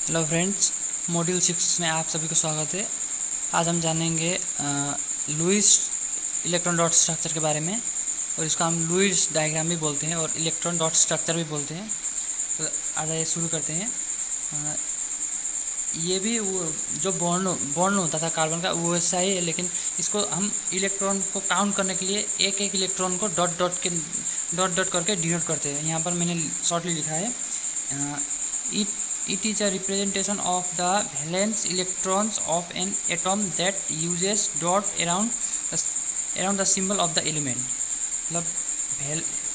Hello friends, module 6 में आप सभी को स्वागत है। आज हम जानेंगे लुईस इलेक्ट्रॉन डॉट स्ट्रक्चर के बारे में, और इसको हम लुईस डायग्राम भी बोलते हैं और इलेक्ट्रॉन डॉट स्ट्रक्चर भी बोलते हैं। तो आज आइए शुरू करते हैं। ये भी वो जो बॉन्ड होता था कार्बन का, वो वैसा ही है, लेकिन इसको हम इलेक्ट्रॉन को काउंट करने के लिए एक एक इलेक्ट्रॉन को डॉट डॉट करके डिनोट करते हैं। यहाँ पर मैंने शॉर्टली लिखा है, It is a representation of the valence electrons of an atom that uses dot around the symbol of the element. मतलब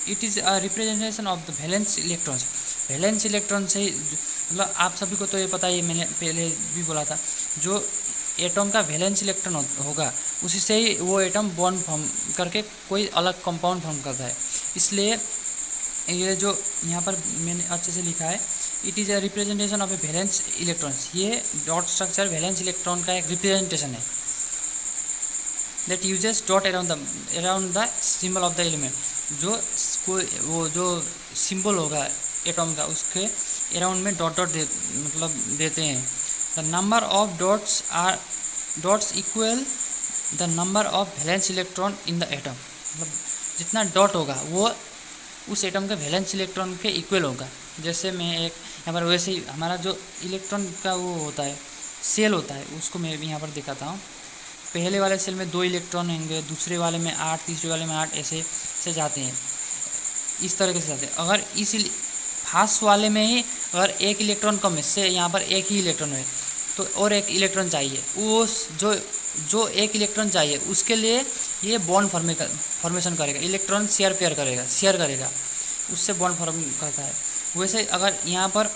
it is a representation of the valence electrons. valence electron से मतलब आप सभी को तो ये पता ही, मैंने पहले भी बोला था, जो एटम का वैलेंस इलेक्ट्रॉन होगा उसी से ही वो एटम बॉन्ड फॉर्म करके कोई अलग कंपाउंड फॉर्म करता है। इसलिए ये जो यहाँ पर मैंने अच्छे से लिखा है, it is a representation of A valence electrons. ये डॉट स्ट्रक्चर वैलेंस इलेक्ट्रॉन का एक रिप्रेजेंटेशन है that uses dot around the symbol of the element. वो जो सिंबल होगा एटम का, उसके अराउंड में डॉट मतलब देते हैं। The number of dots equal the number of valence electron in the atom. मतलब जितना डॉट होगा वो उस एटम के वैलेंस इलेक्ट्रॉन के इक्वल होगा। जैसे मैं एक यहाँ पर, वैसे ही हमारा जो इलेक्ट्रॉन का वो होता है, सेल होता है, उसको मैं भी यहाँ पर दिखाता हूँ। पहले वाले सेल में 2 इलेक्ट्रॉन होंगे, दूसरे वाले में 8, तीसरे वाले में 8, ऐसे से जाते हैं, इस तरीके से जाते हैं। अगर इस फास्ट वाले में ही अगर एक इलेक्ट्रॉन कम है, से यहाँ पर एक ही इलेक्ट्रॉन है, तो और एक इलेक्ट्रॉन चाहिए। उस जो एक इलेक्ट्रॉन चाहिए उसके लिए ये बॉन्ड फॉर्मेशन करेगा, इलेक्ट्रॉन शेयर करेगा, उससे बॉन्ड फॉर्म करता है। वैसे अगर यहाँ पर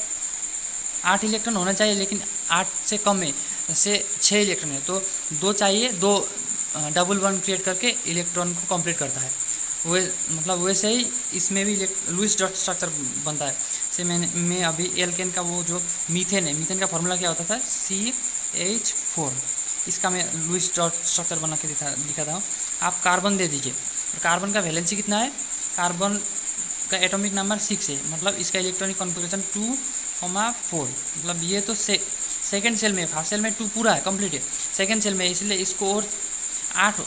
8 इलेक्ट्रॉन होना चाहिए, लेकिन 8 से कम है, जैसे 6 इलेक्ट्रॉन है, तो 2 चाहिए, 2 डबल बॉन्ड क्रिएट करके इलेक्ट्रॉन को कंप्लीट करता है। मतलब वैसे ही इसमें भी लुईस डॉट स्ट्रक्चर बनता है। जैसे मैं अभी एल्केन का वो जो मीथेन है, मीथेन का फॉर्मूला क्या होता था, CH4। इसका मैं लुईस डॉट स्ट्रक्चर बना के दिखाता हूँ। आप कार्बन दे दीजिए, कार्बन का वैलेंसी कितना है, कार्बन का एटॉमिक नंबर 6 है, मतलब इसका इलेक्ट्रॉनिक कॉन्फ़िगरेशन 2,4। मतलब ये तो सेकेंड सेल में, फर्स्ट सेल में 2 पूरा है, कंप्लीट है, सेकेंड सेल में, इसलिए इसको और 8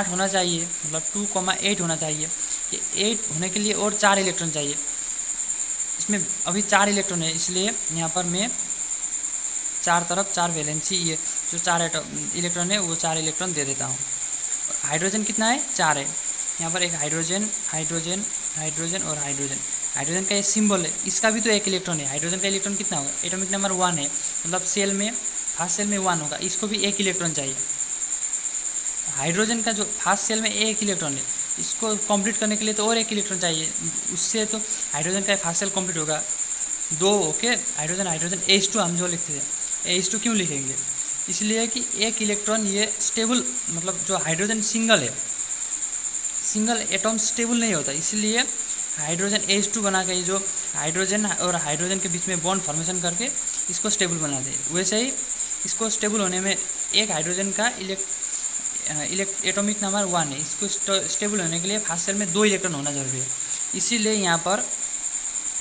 होना चाहिए, मतलब 2,8 होना चाहिए। ये 8 होने के लिए और 4 इलेक्ट्रॉन चाहिए। इसमें अभी 4 इलेक्ट्रॉन है, इसलिए यहाँ पर मैं 4 तरफ 4 वैलेंसी, ये जो 4 इलेक्ट्रॉन है वो 4 इलेक्ट्रॉन दे देता हूँ। हाइड्रोजन कितना है, 4 है। यहाँ पर एक हाइड्रोजन और हाइड्रोजन का ये सिंबल है, इसका भी तो एक इलेक्ट्रॉन है। हाइड्रोजन का इलेक्ट्रॉन कितना होगा, एटॉमिक नंबर 1 है, मतलब सेल में, फर्स्ट सेल में 1 होगा, इसको भी एक इलेक्ट्रॉन चाहिए। हाइड्रोजन का जो फर्स्ट सेल में एक इलेक्ट्रॉन है, इसको कंप्लीट करने के लिए तो और एक इलेक्ट्रॉन चाहिए, उससे तो हाइड्रोजन का फर्स्ट सेल कंप्लीट होगा। 2 ओके, हाइड्रोजन H2 हम जो लिखते हैं, H2 क्यों लिखेंगे, इसलिए कि एक इलेक्ट्रॉन ये स्टेबल, मतलब जो हाइड्रोजन सिंगल एटॉम स्टेबल नहीं होता, इसलिए हाइड्रोजन H2 बना के, जो हाइड्रोजन और हाइड्रोजन के बीच में बॉन्ड फॉर्मेशन करके इसको स्टेबल बना दे। वैसे ही इसको स्टेबल होने में एक हाइड्रोजन का एटॉमिक नंबर 1 है, इसको स्टेबल होने के लिए फर्स्ट सेल में 2 इलेक्ट्रॉन होना जरूरी है, इसीलिए यहाँ पर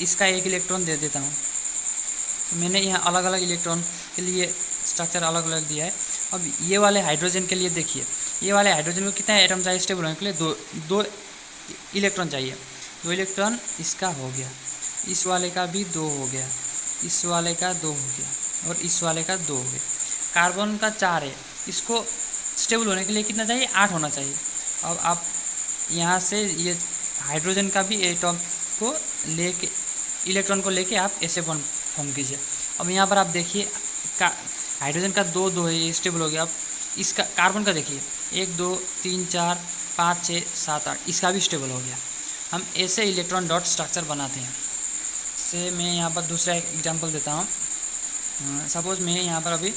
इसका एक इलेक्ट्रॉन दे देता हूँ। मैंने यहाँ अलग अलग इलेक्ट्रॉन के लिए स्ट्रक्चर अलग अलग दिया है। अब ये वाले हाइड्रोजन के लिए देखिए, ये वाले हाइड्रोजन को कितना एटम चाहिए स्टेबल होने के लिए, दो इलेक्ट्रॉन चाहिए। 2 इलेक्ट्रॉन इसका हो गया, इस वाले का भी 2 हो गया, इस वाले का 2 हो गया, और इस वाले का 2 हो गया। कार्बन का 4 है, इसको स्टेबल होने के लिए कितना चाहिए, 8 होना चाहिए। अब आप यहाँ से ये हाइड्रोजन का भी एटम को लेके, इलेक्ट्रॉन को लेके आप ऐसे बॉन्ड फॉर्म कीजिए। अब यहाँ पर आप देखिए, हाइड्रोजन का 2 है, ये स्टेबल हो गया। अब इसका कार्बन का देखिए, 1 2 3 4 5 6 7 8, इसका भी स्टेबल हो गया। हम ऐसे इलेक्ट्रॉन डॉट स्ट्रक्चर बनाते हैं। से मैं यहाँ पर दूसरा एक एग्जांपल देता हूँ। सपोज मैं यहाँ पर अभी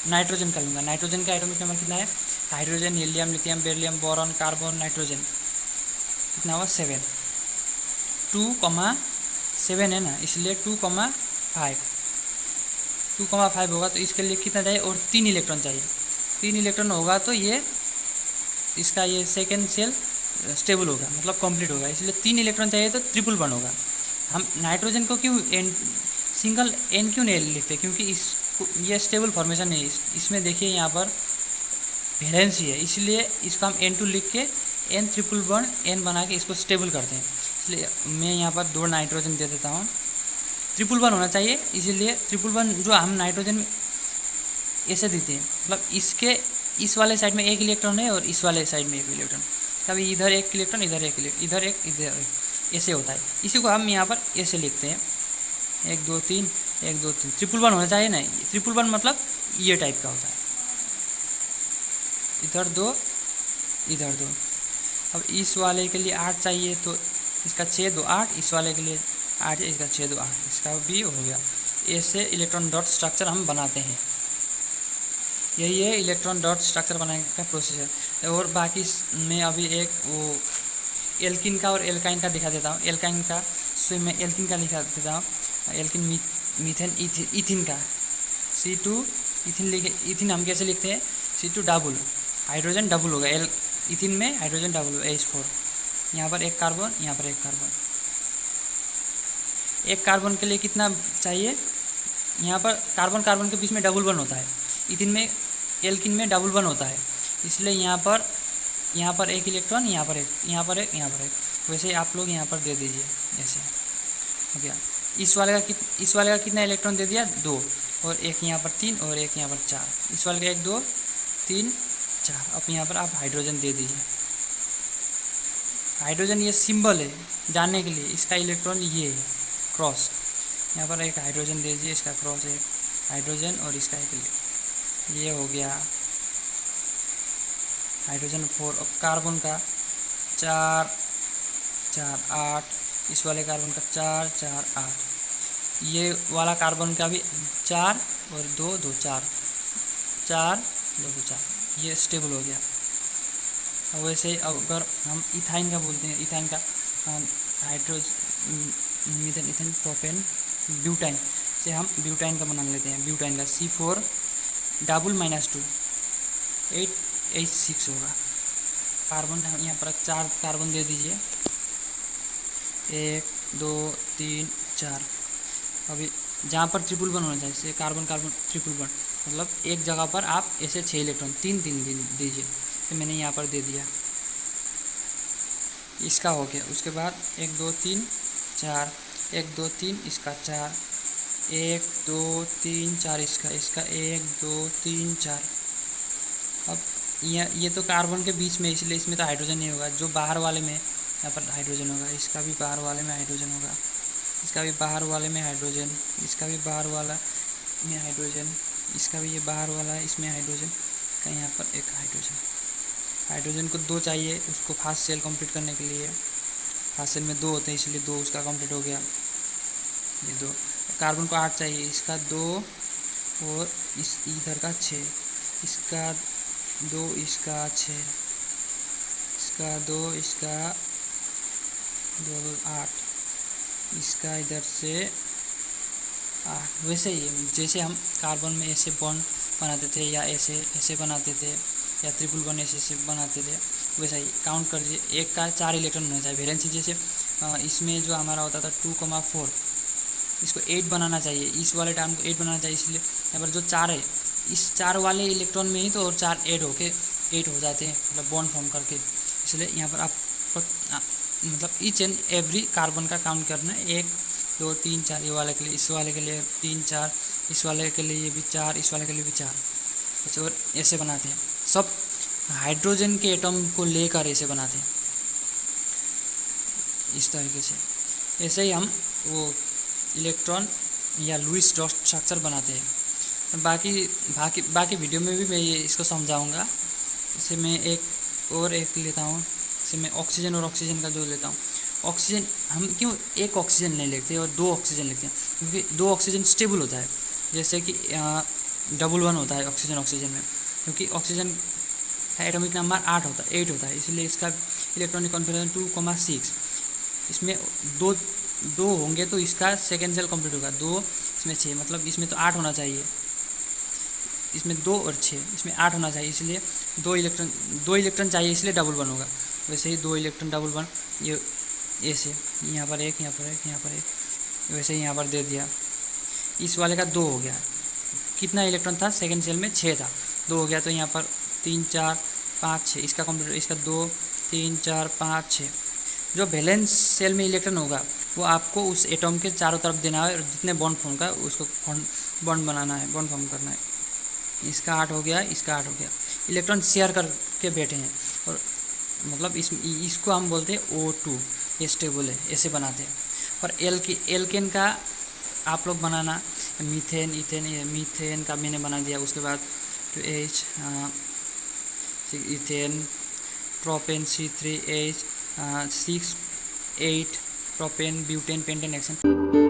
नाइट्रोजन का लूँगा। नाइट्रोजन का एटॉमिक नंबर कितना है, hydrogen, helium, lithium, beryllium, boron, carbon, nitrogen, कितना हुआ, 7। 2,7 है ना, इसलिए 2,5 होगा, तो इसके लिए कितना चाहिए, और 3 इलेक्ट्रॉन चाहिए। 3 इलेक्ट्रॉन होगा तो ये इसका ये सेकेंड सेल स्टेबल होगा, मतलब कंप्लीट होगा, इसलिए 3 इलेक्ट्रॉन चाहिए तो ट्रिपल बॉन्ड होगा। हम नाइट्रोजन को क्यों सिंगल एन क्यों नहीं लिखते, क्योंकि ये स्टेबल फॉर्मेशन है। इसमें देखिए यहाँ पर वैलेंसी है, इसलिए इसको हम N2 लिख के N1 बना के इसको स्टेबल करते हैं। इसलिए मैं यहाँ पर 2 नाइट्रोजन दे देता हूँ। 111 होना चाहिए, इसीलिए 111 जो हम नाइट्रोजन ऐसे देते हैं, मतलब इसके इस वाले साइड में एक इलेक्ट्रॉन है और इस वाले साइड में एक इलेक्ट्रॉन, कभी इधर एक इलेक्ट्रॉन, इधर एक इलेक्ट्रॉन, इधर एक, ऐसे होता है। इसी को हम यहाँ पर ऐसे लिखते हैं 1 2 3 1 2 3। 111 होना चाहिए ना, 111 मतलब ये टाइप का होता है, इधर 2 इधर 2। अब इस वाले के लिए 8 चाहिए तो इसका 6 2 8, इस वाले के लिए 8 है, इसका 6 2 8, इसका भी हो गया। ऐसे इलेक्ट्रॉन डॉट स्ट्रक्चर हम बनाते हैं। यही है इलेक्ट्रॉन डॉट स्ट्रक्चर बनाने का प्रोसीजर। और बाकी मैं अभी एक वो एल्किन का और एल्काइन का दिखा देता हूँ। एल्काइन का मैं एल्किन का लिखा देता हूँ। एल्किन मीथेन इथिन का C2 इथिन लिखे। इथिन हम कैसे लिखते हैं, C2 डबल, हाइड्रोजन डबल होगा, इथिन में हाइड्रोजन डबल H4। यहाँ पर एक कार्बन, यहाँ पर एक कार्बन। एक कार्बन के लिए कितना चाहिए, यहाँ पर कार्बन कार्बन के बीच में डबल बन होता है, इथिन में एल्किन में डबल बन होता है, इसलिए यहाँ पर एक इलेक्ट्रॉन, यहाँ पर एक, यहाँ पर एक, यहाँ पर एक। वैसे ही आप लोग यहाँ पर दे दीजिए, ऐसे हो गया। इस वाले का कितना इलेक्ट्रॉन दे दिया, 2, और एक यहाँ पर 3 और एक यहाँ पर 4। इस वाले का 1 2 3 4। अब यहाँ पर आप हाइड्रोजन दे दीजिए। हाइड्रोजन ये सिंबल है जानने के लिए, इसका इलेक्ट्रॉन ये है क्रॉस। यहाँ पर एक हाइड्रोजन दे दीजिए, इसका क्रॉस है हाइड्रोजन और इसका एक, ये हो गया हाइड्रोजन 4। और कार्बन का 4 4 8, इस वाले कार्बन का 4 4 8, ये वाला कार्बन का भी 4 और 2 2 4 4 2 2 4, ये स्टेबल हो गया। और वैसे अगर हम इथाइन का बोलते हैं, इथाइन का मीथेन इथेन प्रोपेन ब्यूटाइन से हम ब्यूटाइन का बना लेते हैं। ब्यूटाइन का C4 डबल -2 8 H6 होगा। कार्बन यहाँ पर 4 कार्बन दे दीजिए, 1 2 3 4। अभी जहाँ पर 111 होना चाहिए, जैसे कार्बन कार्बन 111, मतलब एक जगह पर आप ऐसे 6 इलेक्ट्रॉन 3 3 दीजिए। तो मैंने यहाँ पर दे दिया, इसका हो गया। उसके बाद 1 2 3 4, 1 2 3 इसका 4, 1 2 3 4 इसका 1 2 3 4। अब ये तो कार्बन के बीच में, इसलिए इसमें तो हाइड्रोजन नहीं होगा। जो बाहर वाले में यहाँ पर हाइड्रोजन होगा, इसका भी बाहर वाले में हाइड्रोजन होगा, इसका भी बाहर वाले में हाइड्रोजन, इसका भी बाहर वाला में हाइड्रोजन, इसका भी ये बाहर वाला है, इसमें हाइड्रोजन का यहाँ पर एक हाइड्रोजन। हाइड्रोजन को 2 चाहिए उसको फास्ट सेल कंप्लीट करने के लिए। फास्ट सेल में 2 होते हैं, इसलिए 2 उसका कंप्लीट हो गया, ये 2। कार्बन को 8 चाहिए, इसका 2 और इस इधर का 6, इसका 2 इसका 6, इसका 2 इसका 2 8, इसका इधर से 8। वैसे ही जैसे हम कार्बन में ऐसे बॉन्ड बनाते थे या ऐसे बनाते थे या 111 ऐसे बनाते थे, वैसा ही काउंट कर दीजिए। एक का 4 इलेक्ट्रॉन होना चाहिए। वैलेंसी जैसे इसमें जो हमारा होता था 2,4, इसको 8 बनाना चाहिए, इस वाले टाइम को 8 बनाना चाहिए। इसलिए यहाँ पर जो 4 है, इस 4 वाले इलेक्ट्रॉन में ही तो और 4 ऐड होके 8 हो जाते हैं, मतलब बॉन्ड फॉर्म करके। इसलिए यहाँ पर आप मतलब ईच एंड एवरी कार्बन का काउंट करना है, 1 2 3 4। ये वाले के लिए, इस वाले के लिए 3 4, इस वाले के लिए ये भी 4, इस वाले के लिए भी 4। अच्छा, और ऐसे बनाते हैं सब हाइड्रोजन के एटम को लेकर ऐसे बनाते हैं इस तरीके से। ऐसे ही हम वो इलेक्ट्रॉन या लुईस डॉट स्ट्रक्चर बनाते हैं। बाकी वीडियो में भी मैं ये इसको समझाऊंगा। इसे मैं एक लेता हूँ, इसे मैं ऑक्सीजन और ऑक्सीजन का जो लेता हूँ। ऑक्सीजन हम क्यों एक ऑक्सीजन नहीं लिखते और 2 ऑक्सीजन लिखते हैं, क्योंकि 2 ऑक्सीजन स्टेबल होता है, जैसे कि डबल 1 होता है ऑक्सीजन में, क्योंकि ऑक्सीजन का एटॉमिक नंबर 8 होता है, इसलिए इसका इलेक्ट्रॉनिक कॉन्फिगरेशन 2,6। इसमें 2 होंगे तो इसका सेकेंड सेल कंप्लीट होगा, 2 इसमें 6, मतलब इसमें तो 8 होना चाहिए। इसमें 2 और 6, इसमें 8 होना चाहिए, इसलिए 2 इलेक्ट्रॉन चाहिए, इसलिए डबल 1 होगा। वैसे ही 2 इलेक्ट्रॉन डबल 1, ये ऐसे यहाँ पर एक, यहाँ पर एक, यहाँ पर एक, वैसे ही यहाँ पर दे दिया। इस वाले का 2 हो गया। कितना इलेक्ट्रॉन था सेकेंड सेल में? 6 था, 2 हो गया। तो यहाँ पर 3 4 5 6, इसका कंप्लीट, इसका 2 3 4 5 6। जो वैलेंस सेल में इलेक्ट्रॉन होगा वो आपको उस एटॉम के चारों तरफ देना है, और जितने बॉन्ड फॉर्म का उसको बॉन्ड बनाना है, बॉन्ड फॉर्म करना है। इसका 8 हो गया, इसका 8 हो गया। इलेक्ट्रॉन शेयर करके बैठे हैं, और मतलब इसको हम बोलते हैं O2, ये स्टेबल है, ऐसे बनाते हैं। और एल्केन का आप लोग बनाना, मीथेन, इथेन, मीथेन का मैंने बना दिया। उसके बाद 2H, ethane, propane C3H, 6 8 propane, butane, pentane, hexane.